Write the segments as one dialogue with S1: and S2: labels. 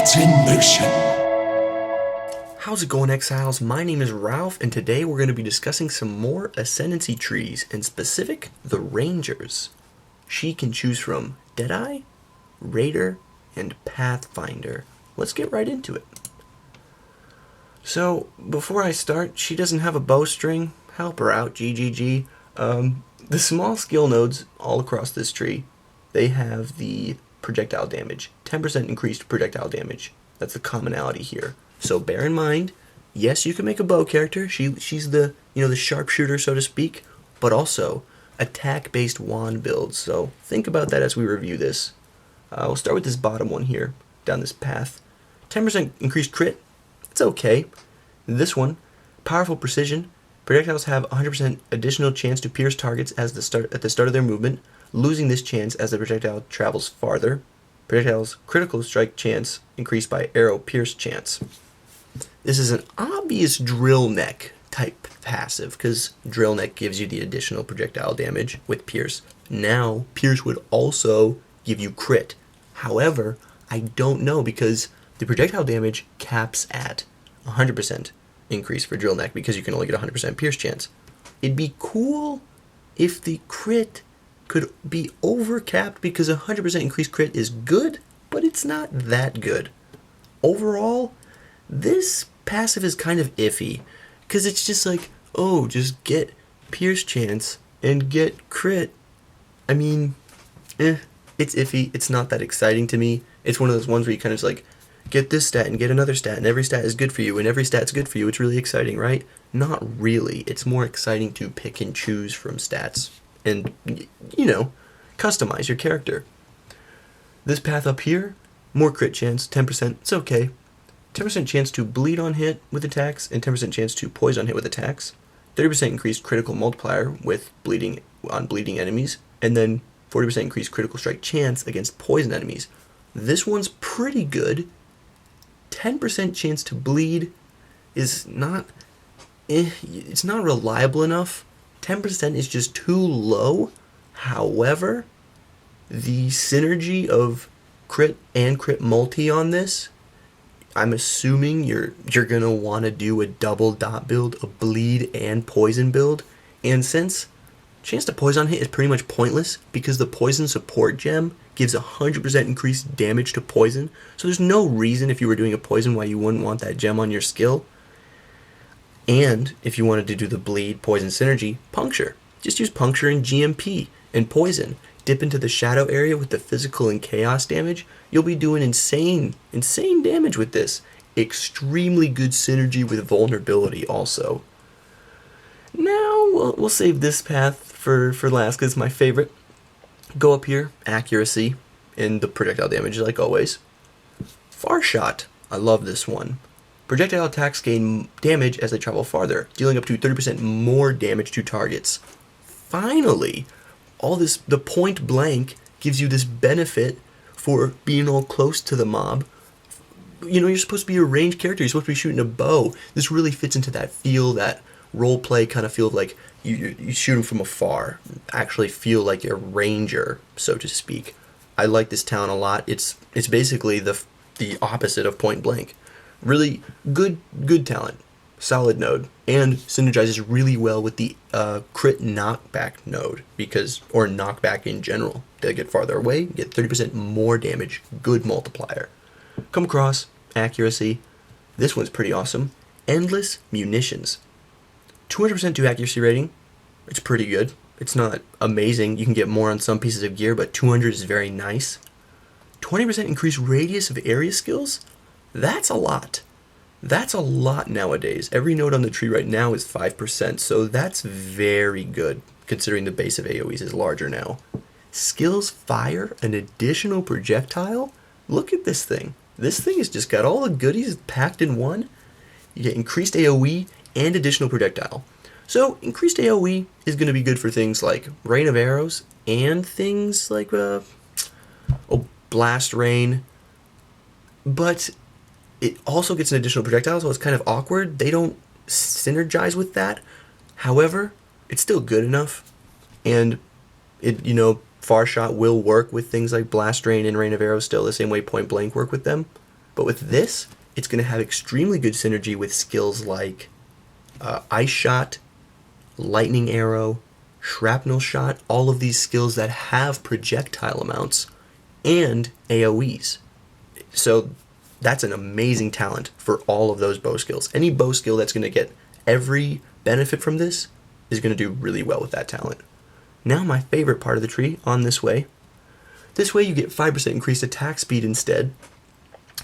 S1: Gods in motion.
S2: How's it going, Exiles? My name is Ralph, and today we're going to be discussing some more Ascendancy trees, in specific, the Rangers. She can choose from Deadeye, Raider, and Pathfinder. Let's get right into it. So, before I start, she doesn't have a bowstring. Help her out, GGG. The small skill nodes all across this tree, they have the projectile damage. 10% increased projectile damage. That's the commonality here. So bear in mind, yes, you can make a bow character. She's the the sharpshooter, so to speak, but also attack-based wand builds. So think about that as we review this. We'll start with this bottom one here, down this path. 10% increased crit. It's okay. This one, powerful precision. Projectiles have 100% additional chance to pierce targets at the start of their movement, losing this chance as the projectile travels farther. Projectile's critical strike chance increased by arrow pierce chance. This is an obvious drill neck type passive, because drill neck gives you the additional projectile damage with pierce. Now, pierce would also give you crit. However, I don't know, because the projectile damage caps at 100% increase for drill neck, because you can only get 100% pierce chance. It'd be cool if the crit could be overcapped, because 100% increased crit is good, but it's not that good. Overall, this passive is kind of iffy, because it's just like, oh, just get pierce chance and get crit. I mean, it's iffy. It's not that exciting to me. It's one of those ones where you kind of just like, get this stat and get another stat, and every stat is good for you, and every stat's good for you. It's really exciting, right? Not really. It's more exciting to pick and choose from stats and, customize your character. This path up here, more crit chance, 10%. It's okay. 10% chance to bleed on hit with attacks, and 10% chance to poison on hit with attacks. 30% increased critical multiplier with bleeding enemies, and then 40% increased critical strike chance against poison enemies. This one's pretty good. 10% chance to bleed is not, it's not reliable enough. 10% is just too low. However, the synergy of crit and crit multi on this, I'm assuming you're gonna want to do a double dot build, a bleed and poison build. And since chance to poison hit is pretty much pointless, because the poison support gem gives 100% increased damage to poison, so there's no reason if you were doing a poison why you wouldn't want that gem on your skill. And if you wanted to do the bleed poison synergy, puncture. Just use puncture and GMP and poison. Dip into the shadow area with the physical and chaos damage. You'll be doing insane damage with this. Extremely good synergy with vulnerability also. Now we'll save this path for last, because it's my favorite. Go up here, accuracy, and the projectile damage like always. Far shot, I love this one. Projectile attacks gain damage as they travel farther, dealing up to 30% more damage to targets. Finally, the point blank gives you this benefit for being all close to the mob. You're supposed to be a ranged character, you're supposed to be shooting a bow. This really fits into that feel, that role play kind of feel of like you shoot them from afar, actually feel like a ranger, so to speak. I like this talent a lot. It's basically the opposite of point blank. Really good talent, solid node, and synergizes really well with the crit knockback node, or knockback in general. They get farther away, get 30% more damage, good multiplier. Come across, accuracy. This one's pretty awesome. Endless munitions. 200% to accuracy rating. It's pretty good. It's not amazing. You can get more on some pieces of gear, but 200 is very nice. 20% increased radius of area skills. That's a lot. That's a lot nowadays. Every node on the tree right now is 5%, so that's very good, considering the base of AoEs is larger now. Skills fire an additional projectile. Look at this thing. This thing has just got all the goodies packed in one. You get increased AoE and additional projectile. So increased AoE is going to be good for things like Rain of Arrows and things like Blast Rain. But it also gets an additional projectile, so it's kind of awkward. They don't synergize with that. However, it's still good enough. And it, Far Shot will work with things like Blast Rain and Rain of Arrows still the same way Point Blank work with them. But with this, it's going to have extremely good synergy with skills like Ice Shot, Lightning Arrow, Shrapnel Shot, all of these skills that have projectile amounts, and AoEs. So that's an amazing talent for all of those bow skills. Any bow skill that's going to get every benefit from this is going to do really well with that talent. Now my favorite part of the tree, on this way. This way you get 5% increased attack speed instead.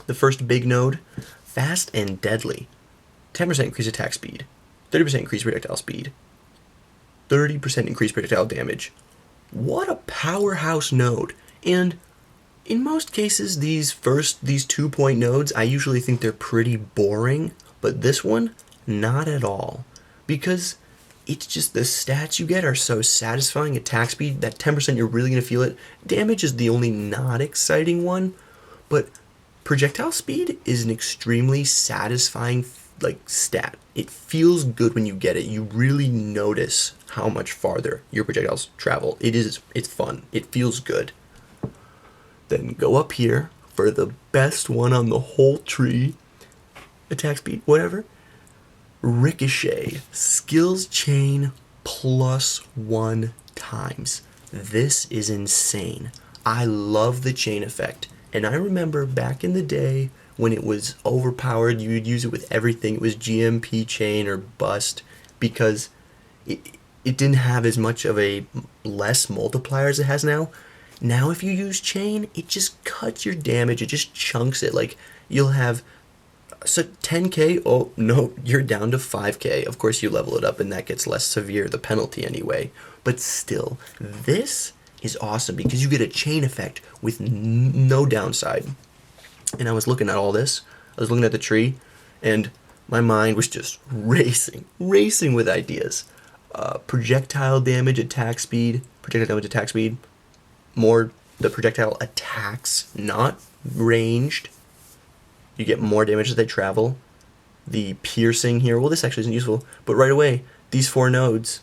S2: The first big node, Fast and Deadly. 10% increased attack speed, 30% increased projectile speed, 30% increased projectile damage. What a powerhouse node. And in most cases, these 2-point nodes, I usually think they're pretty boring, but this one, not at all. Because it's just the stats you get are so satisfying. Attack speed, that 10%, you're really going to feel it. Damage is the only not exciting one, but projectile speed is an extremely satisfying stat. It feels good when you get it. You really notice how much farther your projectiles travel. It's fun. It feels good. Then go up here for the best one on the whole tree. Attack speed, whatever. Ricochet, skills chain +1 times. This is insane. I love the chain effect. And I remember back in the day when it was overpowered, you would use it with everything. It was GMP chain or bust because it didn't have as much of a less multiplier as it has now. Now if you use chain, it just cuts your damage. It just chunks it. Like you'll have 10k, oh no, you're down to 5k. Of course you level it up and that gets less severe, the penalty anyway. But still, this is awesome because you get a chain effect with no downside. And I was looking at all this, I was looking at the tree, and my mind was just racing with ideas. Projectile damage, attack speed, more the projectile attacks, not ranged. You get more damage as they travel. The piercing here, well this actually isn't useful, but right away, these 4 nodes,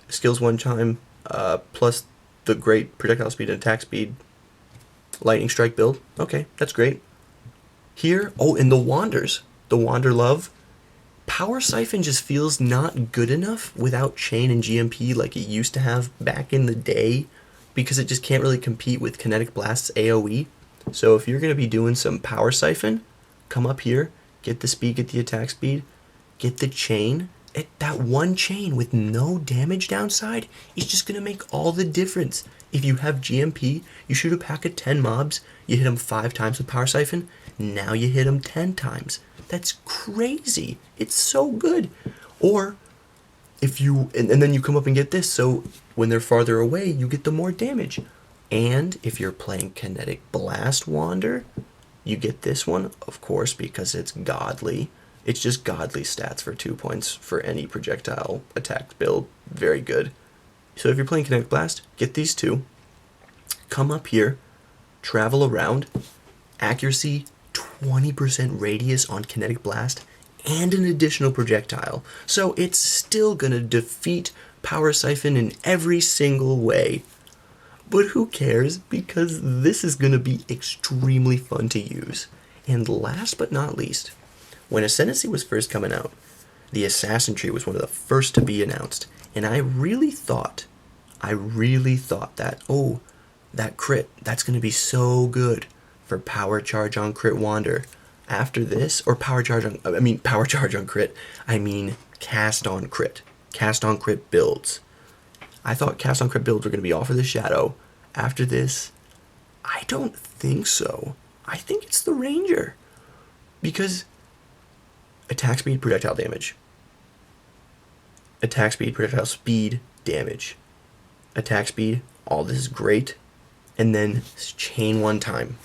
S2: skills 1 time, plus the great projectile speed and attack speed, lightning strike build, okay, that's great. Here, oh, and the Wander Love, Power Siphon just feels not good enough without chain and GMP like it used to have back in the day, because it just can't really compete with Kinetic Blast's AoE. So if you're going to be doing some Power Siphon, come up here, get the speed, get the attack speed, get the chain. That one chain with no damage downside is just going to make all the difference. If you have GMP, you shoot a pack of 10 mobs, you hit them 5 times with Power Siphon, now you hit them 10 times. That's crazy. It's so good. Or if you, and then you come up and get this, so when they're farther away, you get the more damage. And if you're playing Kinetic Blast Wander, you get this one, of course, because it's godly. It's just godly stats for 2 points for any projectile attack build. Very good. So if you're playing Kinetic Blast, get these 2. Come up here, travel around, accuracy, 20% radius on Kinetic Blast, and an additional projectile. So it's still going to defeat Power Siphon in every single way. But who cares, because this is going to be extremely fun to use. And last but not least, when Ascendancy was first coming out, the Assassin Tree was one of the first to be announced. And I really thought that, oh, that crit, that's going to be so good for Power Charge on Crit Wander. After this, or Power Charge on Crit, Cast on Crit. Cast on Crit builds. I thought Cast on Crit builds were going to be all for the Shadow. After this, I don't think so. I think it's the Ranger. Because attack speed, projectile damage. Attack speed, projectile speed, damage. Attack speed, all this is great. And then chain 1 time.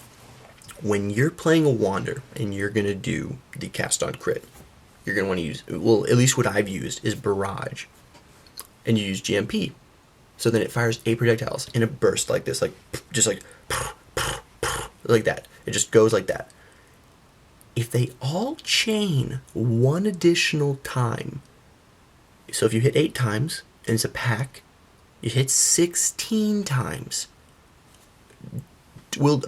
S2: When you're playing a Wander and you're going to do the Cast on Crit, you're going to want to use, well, at least what I've used is Barrage. And you use GMP. So then it fires 8 projectiles in a burst like this, like that. It just goes like that. If they all chain 1 additional time, so if you hit 8 times and it's a pack, you hit 16 times.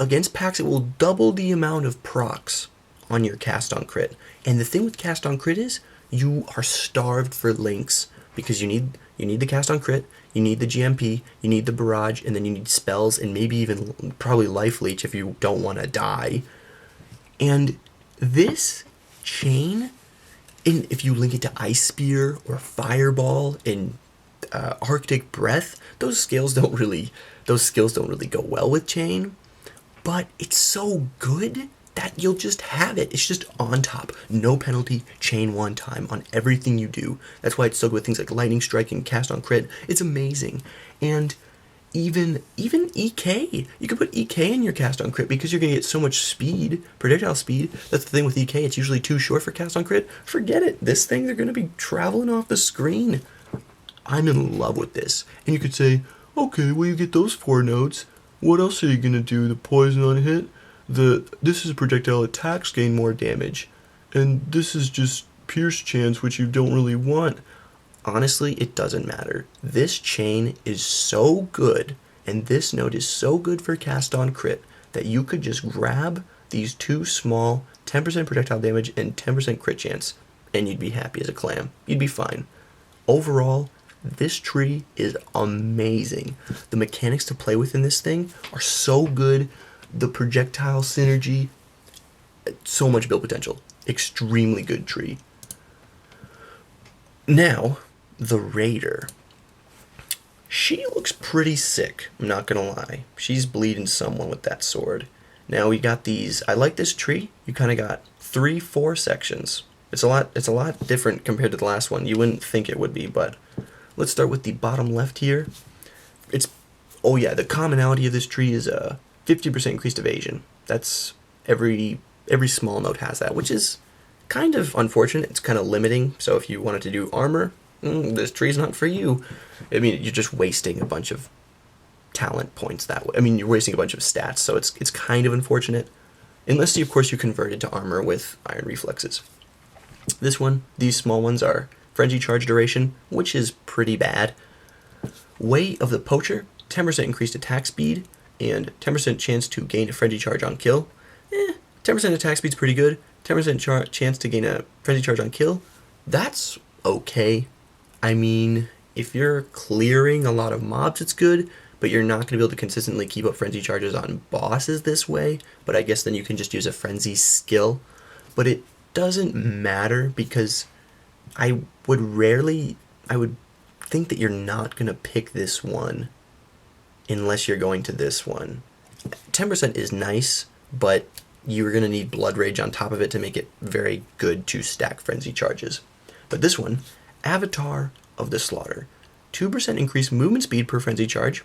S2: Against packs, it will double the amount of procs on your cast on crit. And the thing with cast on crit is you are starved for links because you need the cast on crit, you need the GMP, you need the barrage, and then you need spells and maybe even probably life leech if you don't want to die. And this chain, if you link it to Ice Spear or Fireball and Arctic Breath, those skills don't really go well with chain, but it's so good that you'll just have it. It's just on top. No penalty, chain one time on everything you do. That's why it's so good with things like Lightning Strike and Cast on Crit. It's amazing. And even EK. You can put EK in your Cast on Crit because you're going to get so much speed, projectile speed. That's the thing with EK. It's usually too short for Cast on Crit. Forget it. This thing, they're going to be traveling off the screen. I'm in love with this. And you could say, okay, well, you get those 4 nodes. What else are you going to do? The poison on hit? This is projectile attacks gain more damage. And this is just pierce chance, which you don't really want. Honestly, it doesn't matter. This chain is so good, and this node is so good for cast on crit, that you could just grab these 2 small 10% projectile damage and 10% crit chance, and you'd be happy as a clam. You'd be fine. Overall, this tree is amazing. The mechanics to play with in this thing are so good. The projectile synergy, so much build potential. Extremely good tree. Now, the Raider. She looks pretty sick, I'm not gonna lie. She's bleeding someone with that sword. Now we got these. I like this tree. You kind of got 3-4 sections. It's a lot different compared to the last one. You wouldn't think it would be, but let's start with the bottom left here. The commonality of this tree is 50% increased evasion. That's every small node has that, which is kind of unfortunate. It's kind of limiting. So if you wanted to do armor, this tree's not for you. I mean, you're just wasting a bunch of talent points that way. I mean, you're wasting a bunch of stats, so it's kind of unfortunate. Unless, of course, you converted to armor with Iron Reflexes. This one, these small ones are Frenzy Charge duration, which is pretty bad. Way of the Poacher, 10% increased attack speed, and 10% chance to gain a Frenzy Charge on kill. 10% attack speed's pretty good. 10% chance to gain a Frenzy Charge on kill. That's okay. I mean, if you're clearing a lot of mobs, it's good, but you're not going to be able to consistently keep up Frenzy Charges on bosses this way. But I guess then you can just use a Frenzy skill. But it doesn't matter because I would think that you're not going to pick this one unless you're going to this one. 10% is nice, but you're going to need Blood Rage on top of it to make it very good to stack Frenzy Charges. But this one, Avatar of the Slaughter. 2% increased movement speed per Frenzy Charge.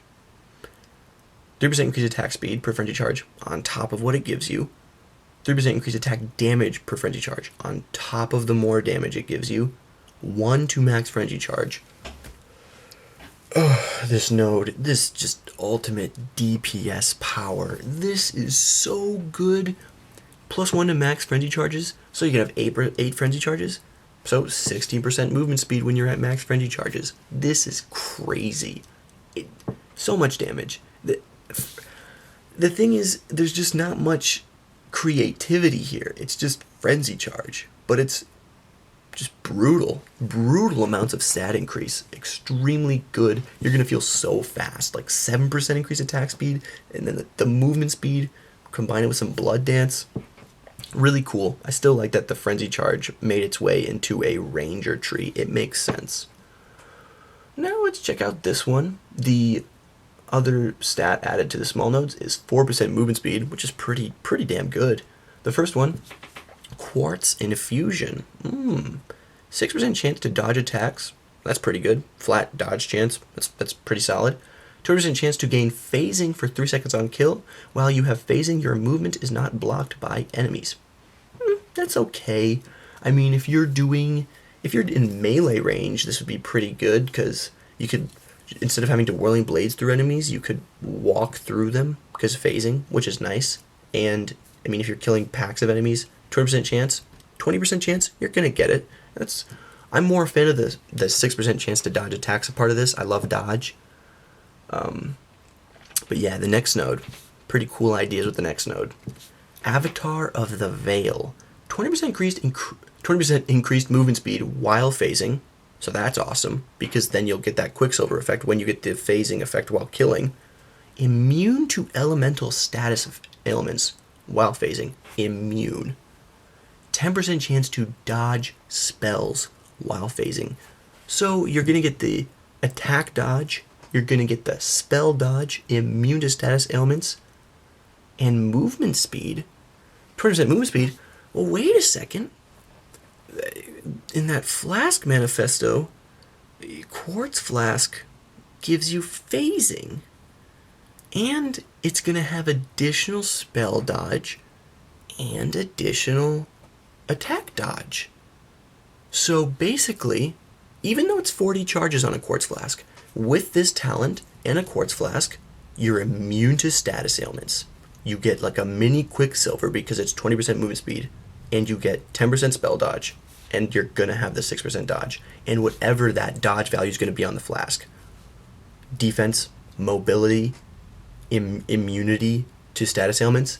S2: 3% increased attack speed per Frenzy Charge on top of what it gives you. 3% increased attack damage per Frenzy Charge on top of the more damage it gives you. 1 to max Frenzy Charge. This node, this just ultimate DPS power. This is so good. Plus 1 to max Frenzy Charges, so you can have 8 Frenzy Charges. So 16% movement speed when you're at max Frenzy Charges. This is crazy. So much damage. The thing is, there's just not much creativity here. It's just Frenzy Charge. But it's just brutal amounts of stat increase. Extremely good. You're going to feel so fast. Like 7% increase attack speed, and then the movement speed, combine it with some Blood Dance. Really cool. I still like that the Frenzy Charge made its way into a Ranger tree. It makes sense. Now let's check out this one. The other stat added to the small nodes is 4% movement speed, which is pretty damn good. The first one, Quartz Infusion. 6% chance to dodge attacks. That's pretty good. Flat dodge chance. That's pretty solid. 2% chance to gain phasing for 3 seconds on kill. While you have phasing, your movement is not blocked by enemies. That's okay. I mean, if you're in melee range, this would be pretty good because you could, instead of having to whirling blades through enemies, you could walk through them because of phasing, which is nice. And I mean, if you're killing packs of enemies, 20% chance, 20% chance, you're gonna get it. I'm more a fan of the 6% chance to dodge attacks. A part of this, I love dodge. But yeah, the next node, pretty cool ideas with the next node. Avatar of the Veil, 20% increased movement speed while phasing. So that's awesome, because then you'll get that Quicksilver effect when you get the phasing effect while killing. Immune to elemental status of ailments while phasing. Immune. 10% chance to dodge spells while phasing. So you're going to get the attack dodge, you're going to get the spell dodge, immune to status ailments, and movement speed. 20% movement speed. Well, wait a second. In that Flask manifesto, Quartz Flask gives you phasing. And it's going to have additional spell dodge and additional attack dodge. So basically, even though it's 40 charges on a Quartz Flask, with this talent and a Quartz Flask, you're immune to status ailments. You get like a mini Quicksilver because it's 20% movement speed, and you get 10% spell dodge, and you're going to have the 6% dodge, and whatever that dodge value is going to be on the Flask. Defense, mobility, immunity to status ailments.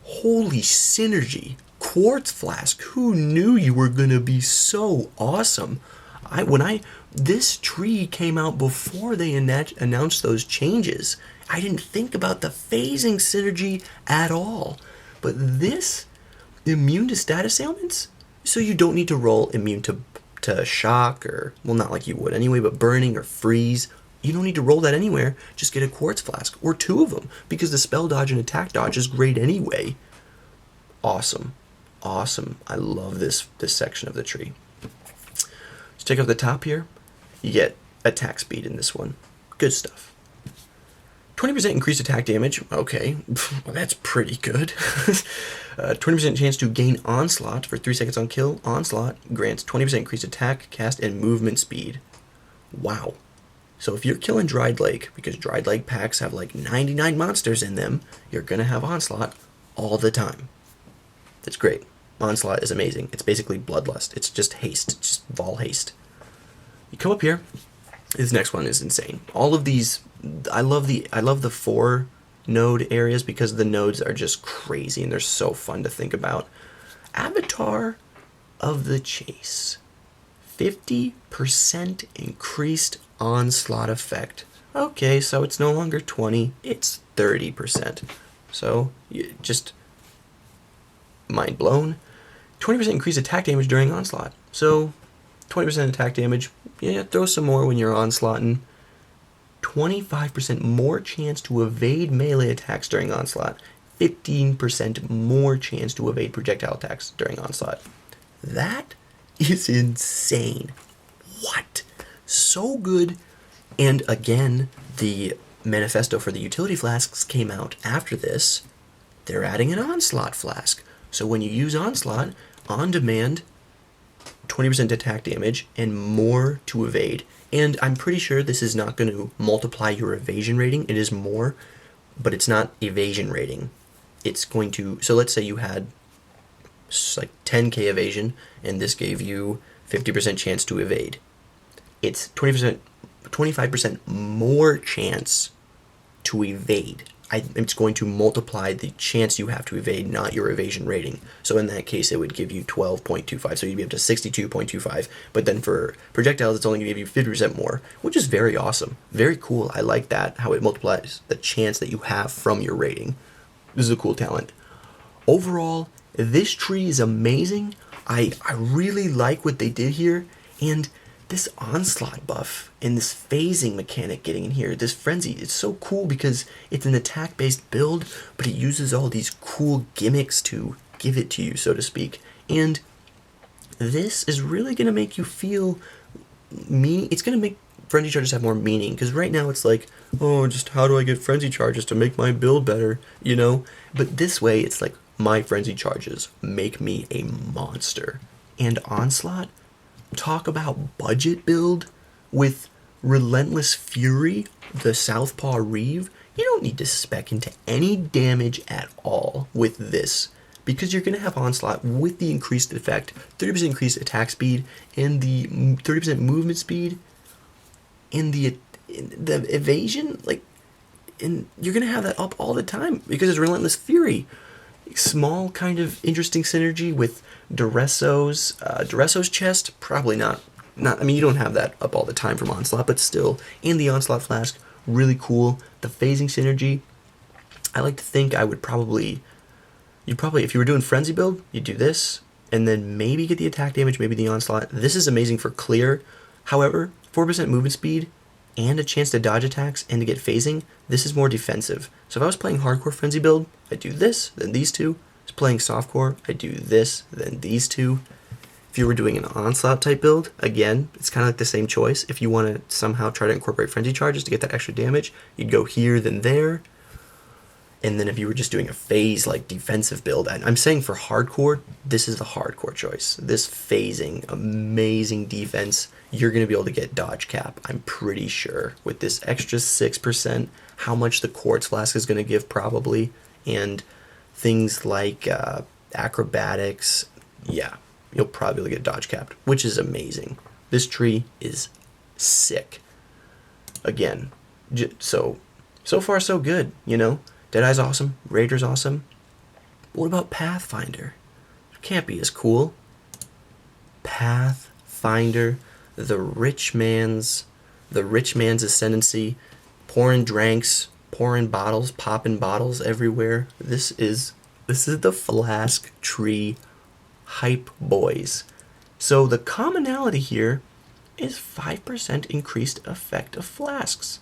S2: Holy synergy. Quartz Flask, who knew you were going to be so awesome? This tree came out before they announced those changes. I didn't think about the phasing synergy at all. But this, immune to status ailments, so you don't need to roll immune to shock, or, well, not like you would anyway, but burning or freeze. You don't need to roll that anywhere. Just get a Quartz Flask, or two of them, because the spell dodge and attack dodge is great anyway. Awesome. Awesome. I love this section of the tree. Let's take off the top here. You get attack speed in this one. Good stuff. 20% increased attack damage. Okay, well, that's pretty good. 20% chance to gain Onslaught for 3 seconds on kill. Onslaught grants 20% increased attack, cast, and movement speed. Wow. So if you're killing Dried Lake, because Dried Lake packs have like 99 monsters in them, you're going to have Onslaught all the time. That's great. Onslaught is amazing. It's basically Bloodlust. It's just haste. It's just Vol haste. You come up here. This next one is insane. All of these, I love the 4 node areas because the nodes are just crazy and they're so fun to think about. Avatar of the Chase. 50% increased onslaught effect. Okay, so it's no longer 20, it's 30%. So, just mind blown. 20% increased attack damage during onslaught. So, 20% attack damage, yeah, throw some more when you're onslaughting. 25% more chance to evade melee attacks during onslaught. 15% more chance to evade projectile attacks during onslaught. That is insane. What? So good. And again, the manifesto for the utility flasks came out after this. They're adding an onslaught flask. So when you use onslaught, on demand, 20% attack damage and more to evade. And I'm pretty sure this is not going to multiply your evasion rating. It is more, but it's not evasion rating. It's going to, so let's say you had like 10k evasion and this gave you 50% chance to evade. It's 25% more chance to evade. It's going to multiply the chance you have to evade, not your evasion rating. So in that case, it would give you 12.25. So you'd be up to 62.25. But then for projectiles, it's only going to give you 50% more, which is very awesome. Very cool. I like that, how it multiplies the chance that you have from your rating. This is a cool talent. Overall, this tree is amazing. I really like what they did here. And this onslaught buff and this phasing mechanic getting in here, this frenzy, it's so cool because it's an attack-based build, but it uses all these cool gimmicks to give it to you, so to speak. And this is really going to make you feel it's going to make frenzy charges have more meaning, because right now it's like, oh, just how do I get frenzy charges to make my build better, you know? But this way, it's like, my frenzy charges make me a monster. And onslaught, talk about budget build with Relentless Fury, the Southpaw Reeve. You don't need to spec into any damage at all with this, because you're going to have Onslaught with the increased effect, 30% increased attack speed, and the 30% movement speed, and the evasion, and you're going to have that up all the time because it's Relentless Fury. Small kind of interesting synergy with Duresso's chest, probably not. I mean, you don't have that up all the time from Onslaught, but still. And the Onslaught Flask, really cool. The phasing synergy, I like to think I would probably... if you were doing Frenzy build, you'd do this, and then maybe get the attack damage, maybe the Onslaught. This is amazing for clear. However, 4% movement speed and a chance to dodge attacks and to get phasing, this is more defensive. So if I was playing hardcore Frenzy build, I'd do this, then these two. If I was playing softcore, I'd do this, then these two. If you were doing an Onslaught type build, again, it's kind of like the same choice. If you want to somehow try to incorporate Frenzy charges to get that extra damage, you'd go here, then there. And then if you were just doing a phase like defensive build, I'm saying for hardcore, this is the hardcore choice. This phasing, amazing defense, you're going to be able to get dodge cap, I'm pretty sure. With this extra 6%, how much the Quartz Flask is going to give probably, and things like acrobatics, yeah, you'll probably get dodge capped, which is amazing. This tree is sick. Again, so far so good, you know? Deadeye's awesome, Ranger's awesome. But what about Pathfinder? It can't be as cool. Pathfinder, the rich man's Ascendancy, pouring drinks, pouring bottles, popping bottles everywhere. This is the Flask tree hype boys. So the commonality here is 5% increased effect of flasks.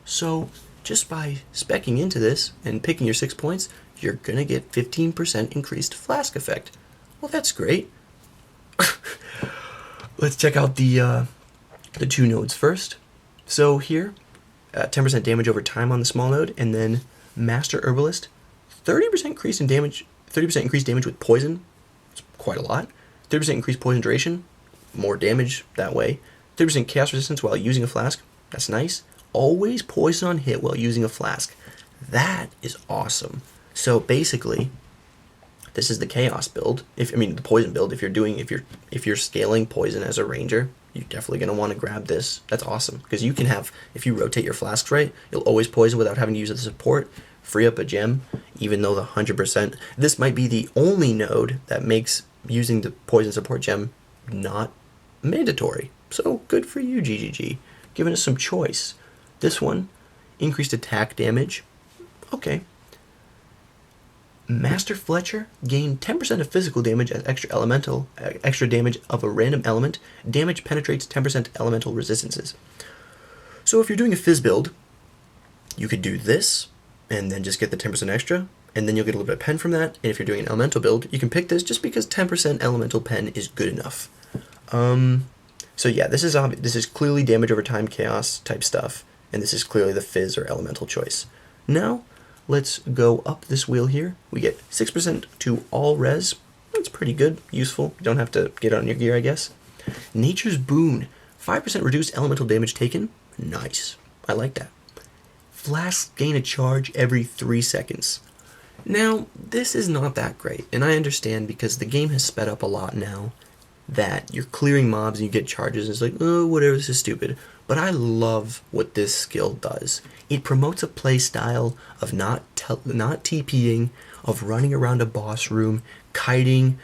S2: So just by speccing into this and picking your 6 points, you're going to get 15% increased flask effect. Well, that's great. Let's check out the 2 nodes first. So here, 10% damage over time on the small node, and then Master Herbalist, 30% increase in damage, 30% increased damage with poison. It's quite a lot. 30% increased poison duration, more damage that way. 30% chaos resistance while using a flask. That's nice. Always poison on hit while using a flask. That is awesome. So basically, this is the chaos build. The poison build. If you're scaling poison as a ranger, you're definitely gonna want to grab this. That's awesome because you can have, if you rotate your flasks right, you'll always poison without having to use the support. Free up a gem, even though the 100%. This might be the only node that makes using the poison support gem not mandatory. So good for you, GGG, giving us some choice. This one, increased attack damage. Okay. Master Fletcher gained 10% of physical damage as extra damage of a random element. Damage penetrates 10% elemental resistances. So if you're doing a fizz build, you could do this, and then just get the 10% extra, and then you'll get a little bit of pen from that. And if you're doing an elemental build, you can pick this just because 10% elemental pen is good enough. So yeah, this is clearly damage over time chaos type stuff. And this is clearly the fizz or elemental choice. Now, let's go up this wheel here. We get 6% to all res. That's pretty good, useful. You don't have to get on your gear, I guess. Nature's Boon, 5% reduced elemental damage taken. Nice. I like that. Flasks gain a charge every 3 seconds. Now, this is not that great, and I understand because the game has sped up a lot now that you're clearing mobs and you get charges, and it's like, oh, whatever, this is stupid. But I love what this skill does. It promotes a play style of not TPing, of running around a boss room, kiting,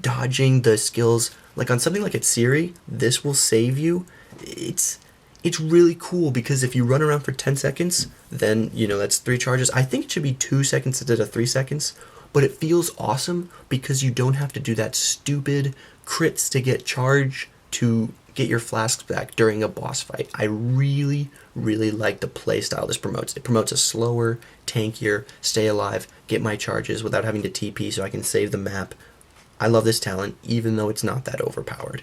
S2: dodging the skills. Like on something like Siri, this will save you. It's really cool because if you run around for 10 seconds, then, that's 3 charges. I think it should be 2 seconds instead of 3 seconds. But it feels awesome because you don't have to do that stupid crits to get charge to get your flasks back during a boss fight. I really, really like the playstyle this promotes. It promotes a slower, tankier, stay alive, get my charges without having to TP so I can save the map. I love this talent, even though it's not that overpowered.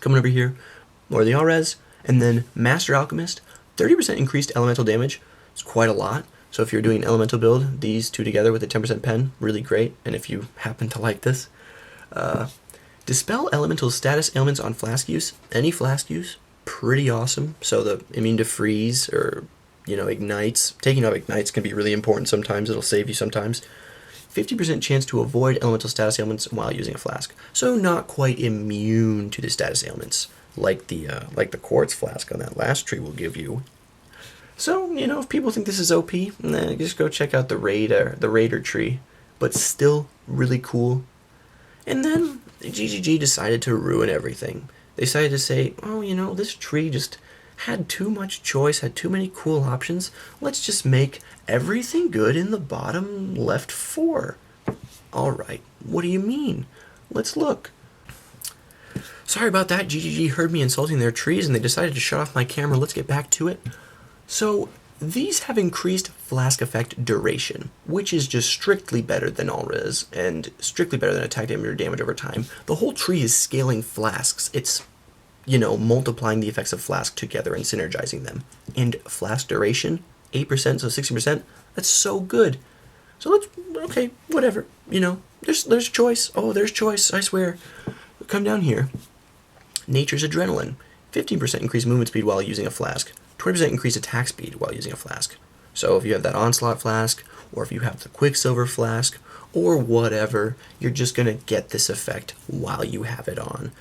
S2: Coming over here, more of the all-res, and then Master Alchemist, 30% increased elemental damage. It's quite a lot. So if you're doing an elemental build, these two together with a 10% pen, really great. And if you happen to like this, dispel elemental status ailments on flask use. Any flask use, pretty awesome. So the immune to freeze or, ignites. Taking off ignites can be really important sometimes. It'll save you sometimes. 50% chance to avoid elemental status ailments while using a flask. So not quite immune to the status ailments like the quartz flask on that last tree will give you. So, if people think this is OP, just go check out the Raider tree but still really cool. And then GGG decided to ruin everything. They decided to say, oh, you know, this tree just had too much choice, had too many cool options. Let's just make everything good in the bottom left 4. Alright, what do you mean? Let's look. Sorry about that, GGG heard me insulting their trees and they decided to shut off my camera. Let's get back to it. So, these have increased flask effect duration, which is just strictly better than all res, and strictly better than attack damage or damage over time. The whole tree is scaling flasks. It's, you know, multiplying the effects of flask together and synergizing them. And flask duration, 8%, so 60%, that's so good. So let's, okay, whatever, you know, there's choice. Oh, there's choice, I swear. Come down here. Nature's Adrenaline, 15% increased movement speed while using a flask. 20% increased attack speed while using a flask. So if you have that Onslaught flask, or if you have the Quicksilver flask, or whatever, you're just going to get this effect while you have it on.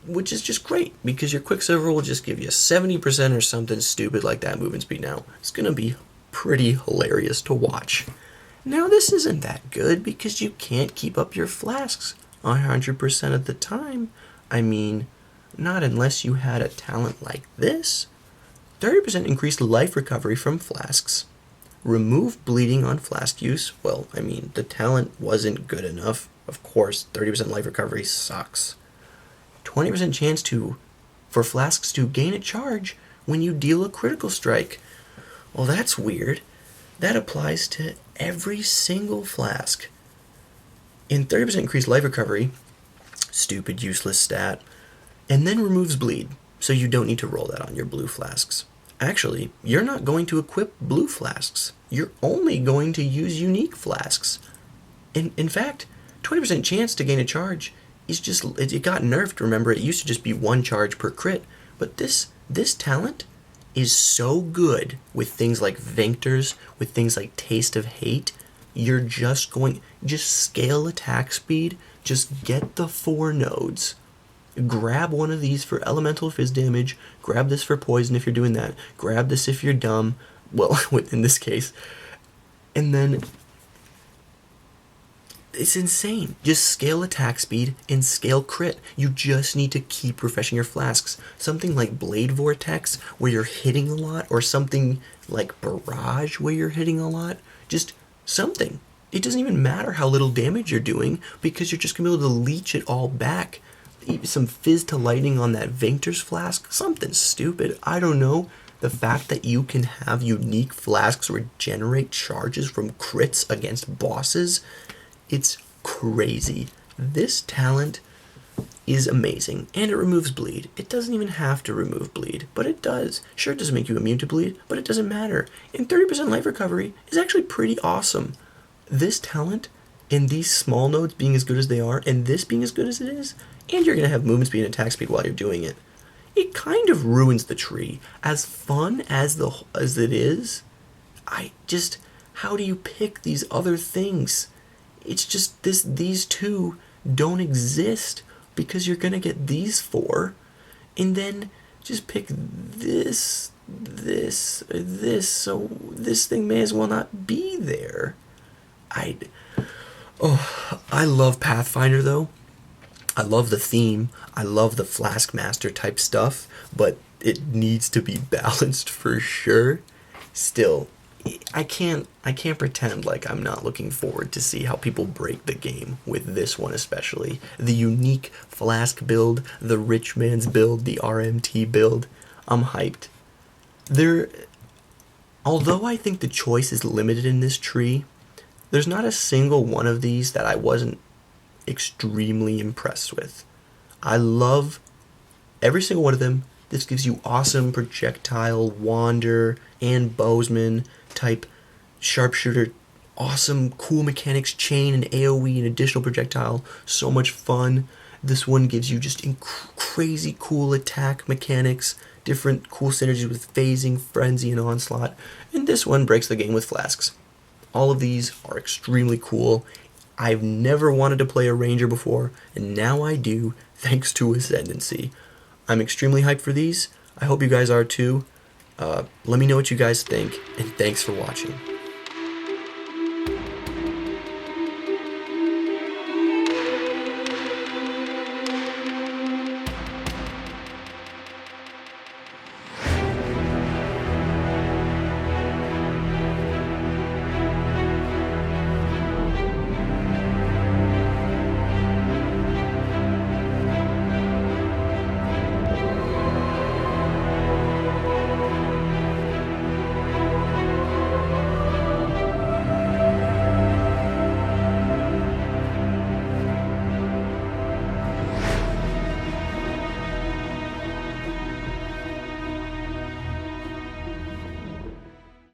S2: Which is just great, because your Quicksilver will just give you 70% or something stupid like that movement speed now. It's going to be pretty hilarious to watch. Now this isn't that good, because you can't keep up your flasks 100% of the time. I mean, not unless you had a talent like this. 30% increased life recovery from flasks. Remove bleeding on flask use. Well, I mean, the talent wasn't good enough. Of course, 30% life recovery sucks. 20% chance for flasks to gain a charge when you deal a critical strike. Well, that's weird. That applies to every single flask. In 30% increased life recovery, stupid useless stat, and then removes bleed, so you don't need to roll that on your blue flasks. Actually, you're not going to equip blue flasks. You're only going to use unique flasks. In fact, 20% chance to gain a charge is just, it got nerfed, remember, it used to just be 1 charge per crit, but this talent is so good with things like Vinctors, with things like Taste of Hate. You're just scale attack speed, just get the 4 nodes. Grab one of these for elemental fizz damage, grab this for poison if you're doing that, grab this if you're dumb, well, in this case, and then it's insane. Just scale attack speed and scale crit. You just need to keep refreshing your flasks. Something like Blade Vortex, where you're hitting a lot, or something like Barrage, where you're hitting a lot, just something. It doesn't even matter how little damage you're doing, because you're just going to be able to leech it all back. Some fizz to lightning on that Vinctor's flask, something stupid, I don't know. The fact that you can have unique flasks regenerate charges from crits against bosses, it's crazy. This talent is amazing, and it removes bleed. It doesn't even have to remove bleed, but it does. Sure, it doesn't make you immune to bleed, but it doesn't matter. And 30% life recovery is actually pretty awesome. This talent, and these small nodes being as good as they are, and this being as good as it is, and you're going to have movement speed and attack speed while you're doing it, it kind of ruins the tree. As fun as it is, how do you pick these other things? It's just these two don't exist, because you're going to get these 4, and then just pick this, or this, so this thing may as well not be there. I love Pathfinder, though. I love the theme. I love the Flask Master type stuff, but it needs to be balanced for sure. Still, I can't pretend like I'm not looking forward to see how people break the game with this one, especially the unique Flask build, the Rich Man's build, the RMT build. I'm hyped. Although I think the choice is limited in this tree, there's not a single one of these that I wasn't extremely impressed with. I love every single one of them. This gives you awesome projectile, wander, and bowsman type sharpshooter, awesome cool mechanics, chain and AoE and additional projectile, so much fun. This one gives you just crazy cool attack mechanics, different cool synergies with phasing, frenzy, and onslaught, and this one breaks the game with flasks. All of these are extremely cool. I've never wanted to play a Ranger before, and now I do, thanks to Ascendancy. I'm extremely hyped for these. I hope you guys are too. Let me know what you guys think, and thanks for watching.